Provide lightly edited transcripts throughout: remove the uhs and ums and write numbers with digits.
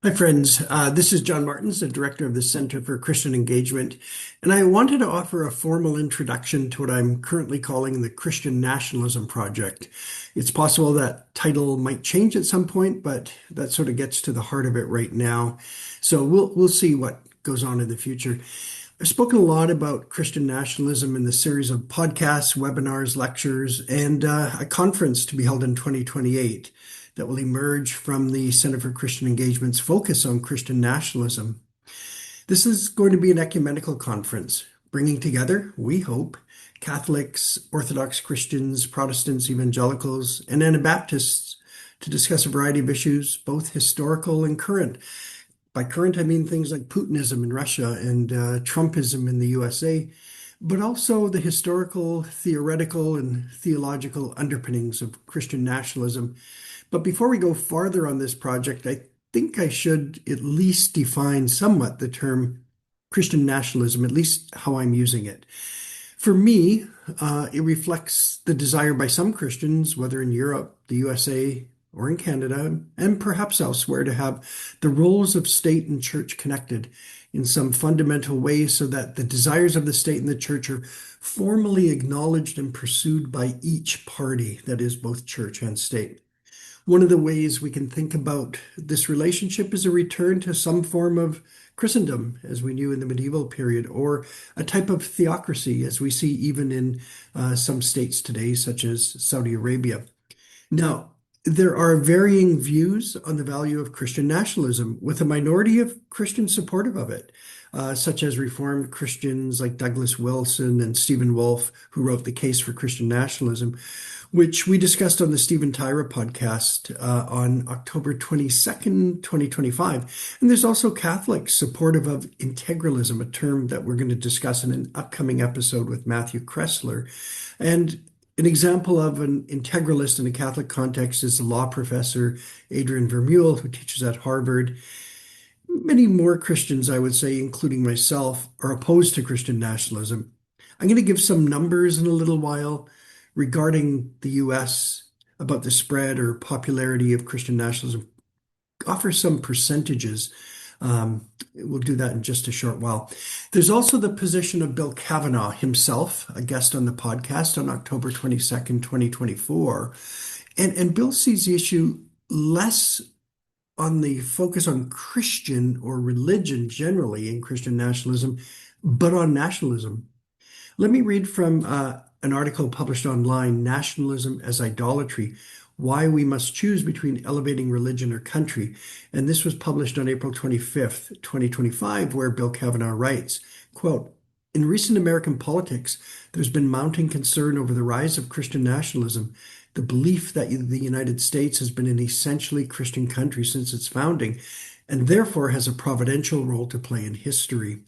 Hi, friends. This is John Martins, the director of the Center for Christian Engagement, and I wanted to offer a formal introduction to what I'm currently calling the Christian Nationalism Project. It's possible that title might change at some point, but that sort of gets to the heart of it right now. So we'll see what goes on in the future. I've spoken a lot about Christian nationalism in the series of podcasts, webinars, lectures, and a conference to be held in 2028 that will emerge from the Center for Christian Engagement's focus on Christian nationalism. This is going to be an ecumenical conference, bringing together, we hope, Catholics, Orthodox Christians, Protestants, evangelicals, and Anabaptists to discuss a variety of issues, both historical and current. By current, I mean things like Putinism in Russia and Trumpism in the USA, but also the historical, theoretical, and theological underpinnings of Christian nationalism. But before we go farther on this project, I think I should at least define somewhat the term Christian nationalism, at least how I'm using it. For me, it reflects the desire by some Christians, whether in Europe, the USA, or in Canada, and perhaps elsewhere, to have the roles of state and church connected in some fundamental way so that the desires of the state and the church are formally acknowledged and pursued by each party, that is, both church and state. One of the ways we can think about this relationship is a return to some form of Christendom, as we knew in the medieval period, or a type of theocracy, as we see even in some states today, such as Saudi Arabia. Now, there are varying views on the value of Christian nationalism, with a minority of Christians supportive of it, such as Reformed Christians like Douglas Wilson and Stephen Wolfe, who wrote The Case for Christian Nationalism, which we discussed on the Stephen Tyra podcast on October 22nd, 2025. And there's also Catholics supportive of integralism, a term that we're going to discuss in an upcoming episode with Matthew Kressler. And an example of an integralist in a Catholic context is the law professor Adrian Vermeule, who teaches at Harvard. Many more Christians, I would say, including myself, are opposed to Christian nationalism. I'm going to give some numbers in a little while regarding the US about the spread or popularity of Christian nationalism, offer some percentages. We'll do that in just a short while. There's also the position of Bill Cavanaugh himself, a guest on the podcast on October 22nd, 2024. And Bill sees the issue less on the focus on Christian or religion generally in Christian nationalism, but on nationalism. Let me read from an article published online, Nationalism as Idolatry, Why We Must Choose Between Elevating Religion or Country. And this was published on April 25th, 2025, where Bill Cavanaugh writes, quote, "In recent American politics, there's been mounting concern over the rise of Christian nationalism, the belief that the United States has been an essentially Christian country since its founding, and therefore has a providential role to play in history.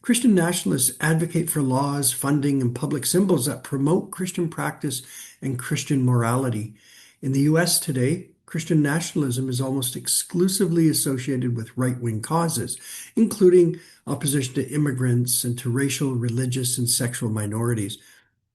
Christian nationalists advocate for laws, funding, and public symbols that promote Christian practice and Christian morality. In the US today, Christian nationalism is almost exclusively associated with right-wing causes, including opposition to immigrants and to racial, religious, and sexual minorities.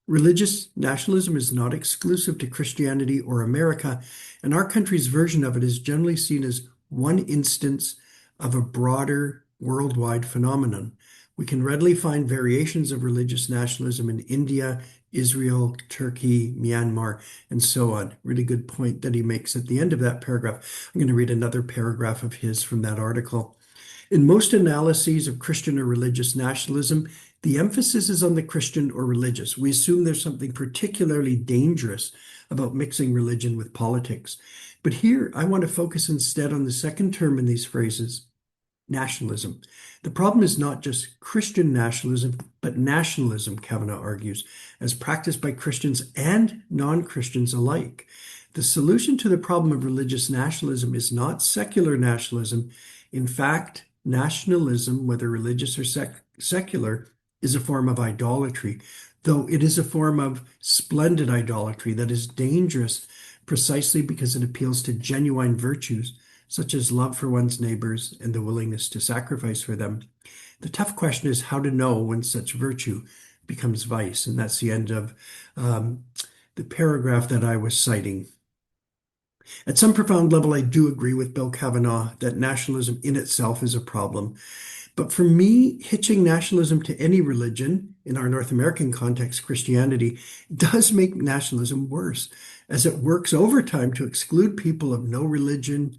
Religious nationalism is not exclusive to Christianity or America, and our country's version of it is generally seen as one instance of a broader worldwide phenomenon. We can readily find variations of religious nationalism in India, Israel, Turkey, Myanmar, and so on." Really good point that he makes at the end of that paragraph. I'm going to read another paragraph of his from that article. "In most analyses of Christian or religious nationalism, the emphasis is on the Christian or religious. We assume there's something particularly dangerous about mixing religion with politics. But here, I want to focus instead on the second term in these phrases, nationalism. The problem is not just Christian nationalism, but nationalism," Cavanaugh argues, "as practiced by Christians and non-Christians alike. The solution to the problem of religious nationalism is not secular nationalism. In fact, nationalism, whether religious or secular, is a form of idolatry, though it is a form of splendid idolatry that is dangerous precisely because it appeals to genuine virtues, such as love for one's neighbors and the willingness to sacrifice for them. The tough question is how to know when such virtue becomes vice." And that's the end of the paragraph that I was citing. At some profound level, I do agree with Bill Cavanaugh that nationalism in itself is a problem. But for me, hitching nationalism to any religion, in our North American context, Christianity, does make nationalism worse, as it works overtime to exclude people of no religion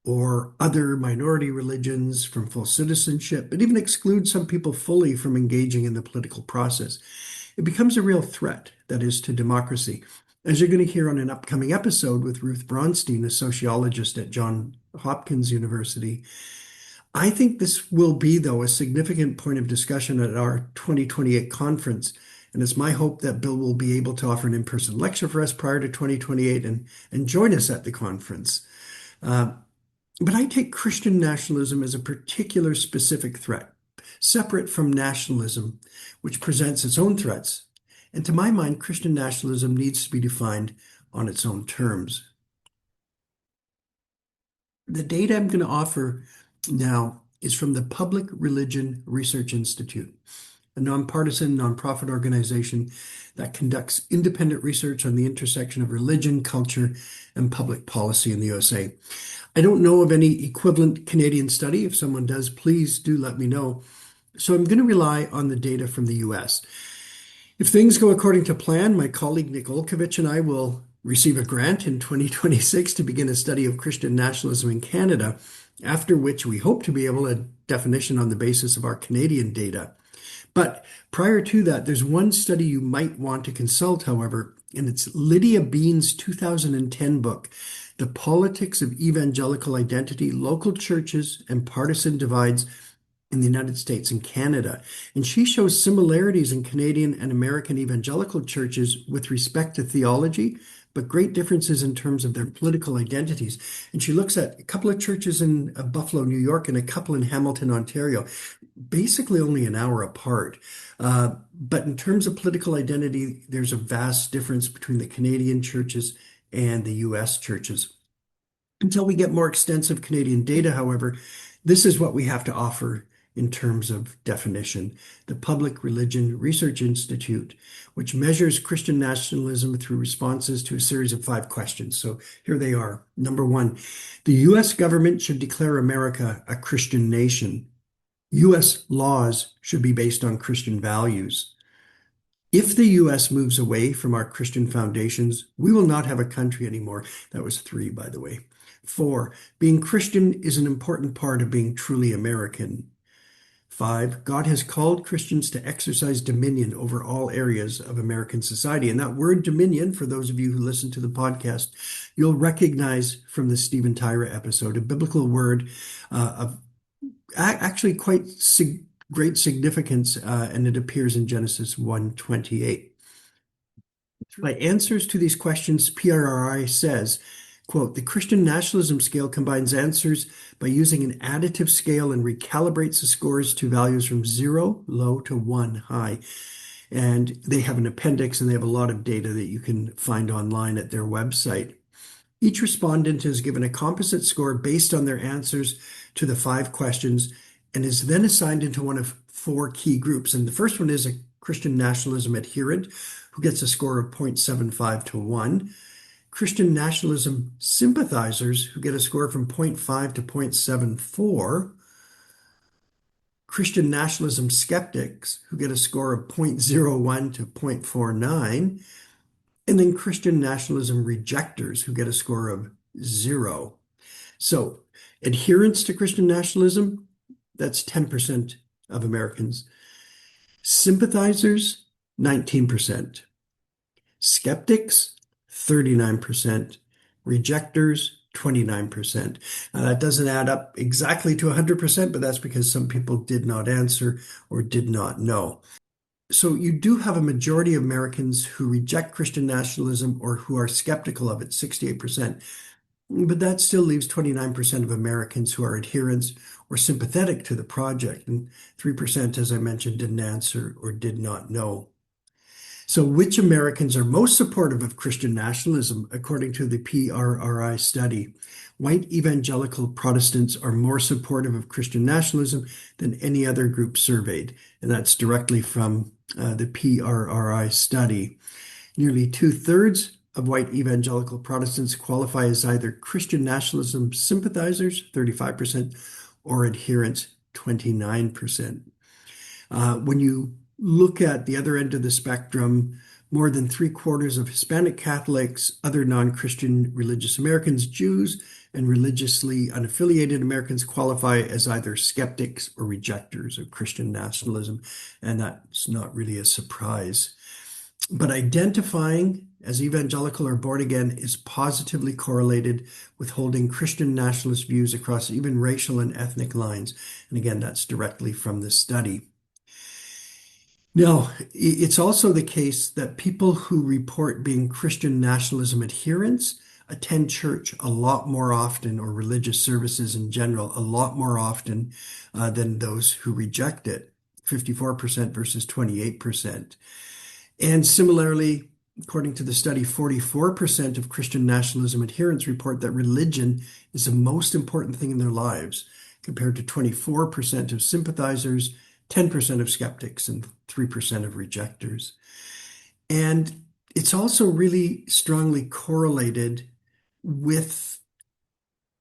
or other minority religions from full citizenship, but even exclude some people fully from engaging in the political process. It becomes a real threat, that is, to democracy. As you're going to hear on an upcoming episode with Ruth Braunstein, a sociologist at Johns Hopkins University, I think this will be, though, a significant point of discussion at our 2028 conference. And it's my hope that Bill will be able to offer an in-person lecture for us prior to 2028 and join us at the conference. But I take Christian nationalism as a particular specific threat, separate from nationalism, which presents its own threats. And to my mind, Christian nationalism needs to be defined on its own terms. The data I'm going to offer now is from the Public Religion Research Institute, a nonpartisan, nonprofit organization that conducts independent research on the intersection of religion, culture, and public policy in the USA. I don't know of any equivalent Canadian study. If someone does, please do let me know. So I'm going to rely on the data from the US. If things go according to plan, my colleague Nick Olkowicz and I will receive a grant in 2026 to begin a study of Christian nationalism in Canada, after which we hope to be able to definition on the basis of our Canadian data. But prior to that, there's one study you might want to consult, however, and it's Lydia Bean's 2010 book, The Politics of Evangelical Identity, Local Churches, and Partisan Divides in the United States and Canada. And she shows similarities in Canadian and American evangelical churches with respect to theology, but great differences in terms of their political identities. And she looks at a couple of churches in Buffalo, New York, and a couple in Hamilton, Ontario, basically only an hour apart. But in terms of political identity, there's a vast difference between the Canadian churches and the US churches. Until we get more extensive Canadian data, however, this is what we have to offer in terms of definition. The Public Religion Research Institute, which measures Christian nationalism through responses to a series of 5 questions. So here they are. Number 1, the US government should declare America a Christian nation. US laws should be based on Christian values. If the US moves away from our Christian foundations, we will not have a country anymore. That was 3, by the way. 4, being Christian is an important part of being truly American. 5, God has called Christians to exercise dominion over all areas of American society. And that word dominion, for those of you who listen to the podcast, you'll recognize from the Stephen Tyra episode, a biblical word of actually quite great significance, and it appears in Genesis 1:28. By answers to these questions, PRRI says, quote, the Christian nationalism scale combines answers by using an additive scale and recalibrates the scores to values from 0, low, to 1, high. And they have an appendix and they have a lot of data that you can find online at their website. Each respondent is given a composite score based on their answers to the 5 questions and is then assigned into one of 4 key groups. And the first one is a Christian nationalism adherent who gets a score of 0.75 to 1. Christian nationalism sympathizers who get a score from 0.5 to 0.74. Christian nationalism skeptics who get a score of 0.01 to 0.49. And then Christian nationalism rejectors who get a score of 0. So adherents to Christian nationalism, that's 10% of Americans. Sympathizers, 19%. Skeptics, 39%. Rejectors, 29%. Now, that doesn't add up exactly to 100%, but that's because some people did not answer or did not know. So you do have a majority of Americans who reject Christian nationalism or who are skeptical of it, 68%. But that still leaves 29% of Americans who are adherents or sympathetic to the project. And 3%, as I mentioned, didn't answer or did not know. So which Americans are most supportive of Christian nationalism, according to the PRRI study? White evangelical Protestants are more supportive of Christian nationalism than any other group surveyed. And that's directly from the PRRI study. Nearly 2/3 of white evangelical Protestants qualify as either Christian nationalism sympathizers, 35%, or adherents, 29%. When you look at the other end of the spectrum, more than 3/4 of Hispanic Catholics, other non-Christian religious Americans, Jews, and religiously unaffiliated Americans qualify as either skeptics or rejectors of Christian nationalism, and that's not really a surprise. But identifying as evangelical or born again is positively correlated with holding Christian nationalist views across even racial and ethnic lines. And again, that's directly from the study. Now, it's also the case that people who report being Christian nationalism adherents attend church a lot more often, or religious services in general, a lot more often than those who reject it, 54% versus 28%. And similarly, according to the study, 44% of Christian nationalism adherents report that religion is the most important thing in their lives, compared to 24% of sympathizers, 10% of skeptics, and 3% of rejectors. And it's also really strongly correlated with,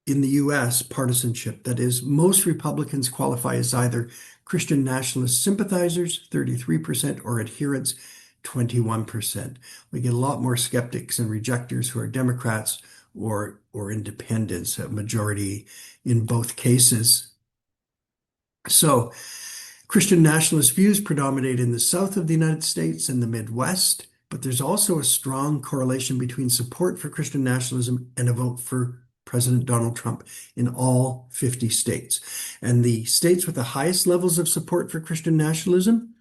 in the US, partisanship. That is, most Republicans qualify as either Christian nationalist sympathizers, 33%, or adherents, 21%. We get a lot more skeptics and rejectors who are Democrats or independents, a majority in both cases. So Christian nationalist views predominate in the south of the United States and the Midwest, but there's also a strong correlation between support for Christian nationalism and a vote for President Donald Trump in all 50 states. And the states with the highest levels of support for Christian nationalism,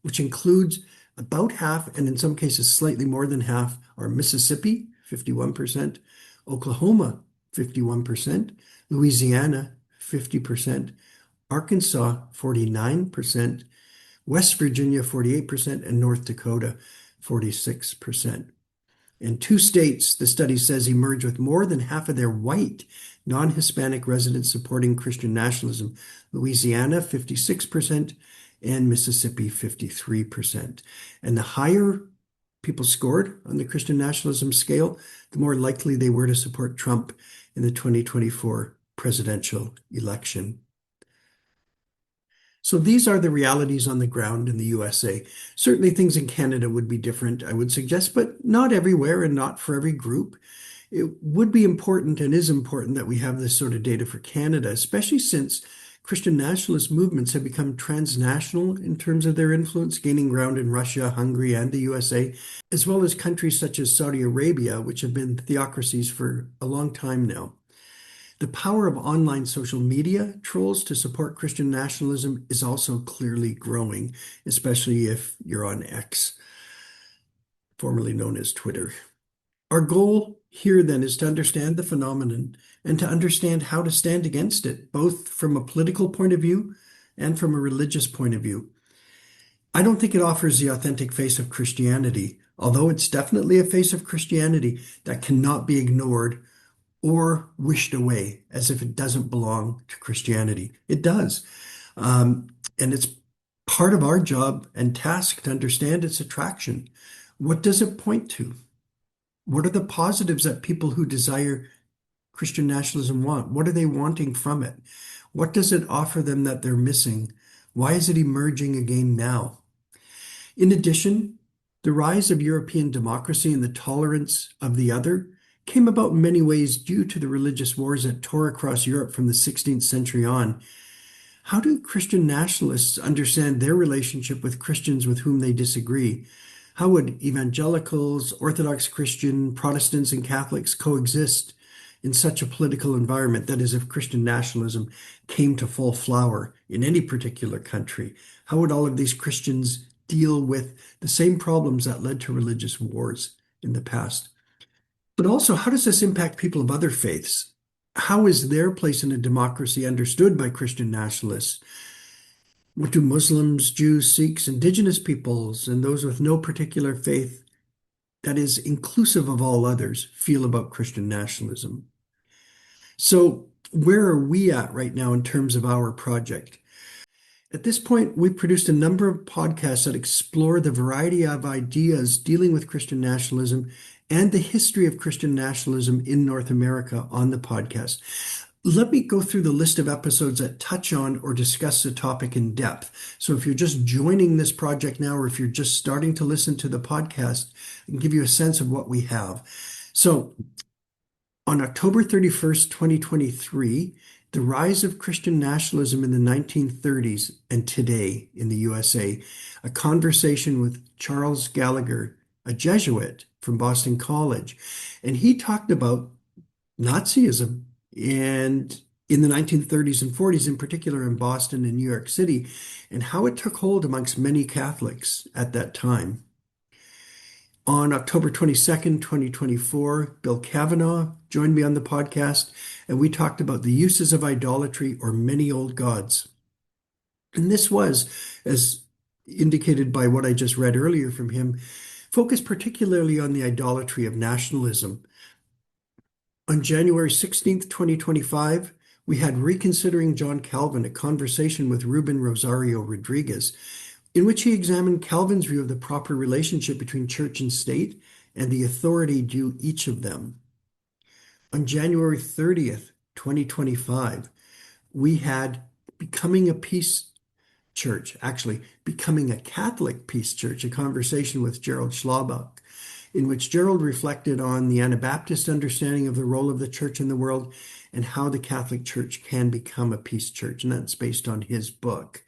which includes about half, and in some cases slightly more than half, are Mississippi, 51%, Oklahoma, 51%, Louisiana, 50%, Arkansas, 49%, West Virginia, 48%, and North Dakota, 46%. And 2 states, the study says, emerge with more than half of their white, non-Hispanic residents supporting Christian nationalism: Louisiana, 56%, and Mississippi, 53%. And the higher people scored on the Christian nationalism scale, the more likely they were to support Trump in the 2024 presidential election. So these are the realities on the ground in the USA. Certainly things in Canada would be different, I would suggest, but not everywhere and not for every group. It would be important and is important that we have this sort of data for Canada, especially since Christian nationalist movements have become transnational in terms of their influence, gaining ground in Russia, Hungary, and the USA, as well as countries such as Saudi Arabia, which have been theocracies for a long time now. The power of online social media trolls to support Christian nationalism is also clearly growing, especially if you're on X, formerly known as Twitter. Our goal here then is to understand the phenomenon and to understand how to stand against it, both from a political point of view and from a religious point of view. I don't think it offers the authentic face of Christianity, although it's definitely a face of Christianity that cannot be ignored or wished away as if it doesn't belong to Christianity. It does. And it's part of our job and task to understand its attraction. What does it point to? What are the positives that people who desire Christian nationalism want? What are they wanting from it? What does it offer them that they're missing? Why is it emerging again now? In addition, the rise of European democracy and the tolerance of the other came about in many ways due to the religious wars that tore across Europe from the 16th century on. How do Christian nationalists understand their relationship with Christians with whom they disagree? How would evangelicals, Orthodox Christian, Protestants, and Catholics coexist in such a political environment? That is, if Christian nationalism came to full flower in any particular country, how would all of these Christians deal with the same problems that led to religious wars in the past? But also, how does this impact people of other faiths? How is their place in a democracy understood by Christian nationalists? What do Muslims, Jews, Sikhs, indigenous peoples, and those with no particular faith, that is inclusive of all others, feel about Christian nationalism? So where are we at right now in terms of our project? At this point, we've produced a number of podcasts that explore the variety of ideas dealing with Christian nationalism and the history of Christian nationalism in North America on the podcast. Let me go through the list of episodes that touch on or discuss the topic in depth. So if you're just joining this project now, or if you're just starting to listen to the podcast, I can give you a sense of what we have. So on October 31st, 2023, the rise of Christian nationalism in the 1930s and today in the USA, a conversation with Charles Gallagher, a Jesuit from Boston College. And he talked about Nazism and in the 1930s and 40s, in particular in Boston and New York City, and how it took hold amongst many Catholics at that time. On October 22nd, 2024, Bill Cavanaugh joined me on the podcast, and we talked about the uses of idolatry or many old gods. And this was, as indicated by what I just read earlier from him, focused particularly on the idolatry of nationalism. On January 16th, 2025, we had Reconsidering John Calvin, a conversation with Ruben Rosario Rodriguez, in which he examined Calvin's view of the proper relationship between church and state and the authority due each of them. On January 30th, 2025, we had Becoming a Peace Church, actually Becoming a Catholic Peace Church, a conversation with Gerald Schlabach, in which Gerald reflected on the Anabaptist understanding of the role of the church in the world and how the Catholic Church can become a peace church. And that's based on his book.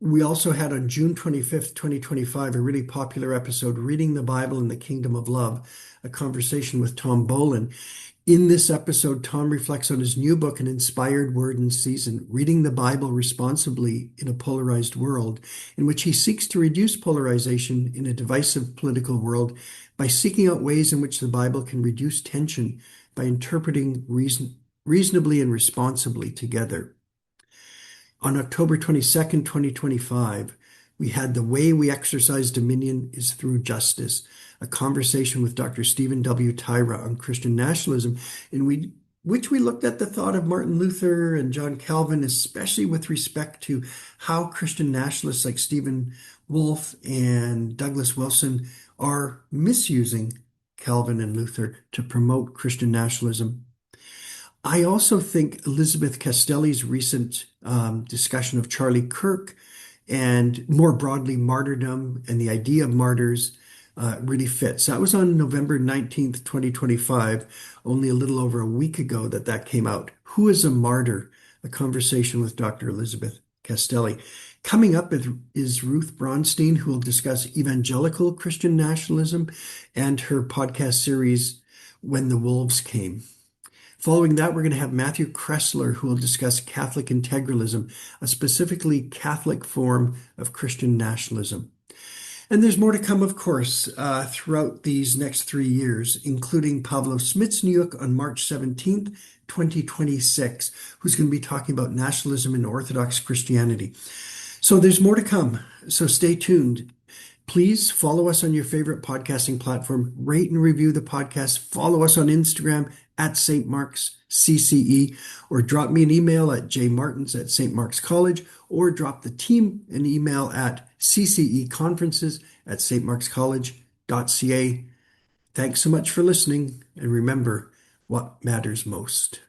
We also had on June 25th, 2025, a really popular episode, Reading the Bible in the Kingdom of Love, a conversation with Tom Bolin. In this episode, Tom reflects on his new book, An Inspired Word in Season, Reading the Bible Responsibly in a Polarized World, in which he seeks to reduce polarization in a divisive political world by seeking out ways in which the Bible can reduce tension by interpreting reasonably and responsibly together. On October 22nd, 2025, we had The Way We Exercise Dominion is Through Justice, a conversation with Dr. Stephen W. Tyra on Christian nationalism, in which we looked at the thought of Martin Luther and John Calvin, especially with respect to how Christian nationalists like Stephen Wolfe and Douglas Wilson are misusing Calvin and Luther to promote Christian nationalism. I also think Elizabeth Castelli's recent discussion of Charlie Kirk and more broadly martyrdom and the idea of martyrs really fits. That was on November 19th, 2025, only a little over a week ago that came out. Who is a martyr? A conversation with Dr. Elizabeth Castelli. Coming up is Ruth Braunstein, who will discuss evangelical Christian nationalism and her podcast series, When the Wolves Came. Following that, we're going to have Matthew Kressler, who will discuss Catholic integralism, a specifically Catholic form of Christian nationalism. And there's more to come, of course, throughout these next 3 years, including Pavlo Smitsniuk on March 17th, 2026, who's going to be talking about nationalism in Orthodox Christianity. So there's more to come, so stay tuned. Please follow us on your favorite podcasting platform, rate and review the podcast, follow us on Instagram at St. Mark's CCE, or drop me an email at jmartins@St. Mark's College, or drop the team an email at cceconferences@stmarkscollege.ca. Thanks so much for listening, and remember what matters most.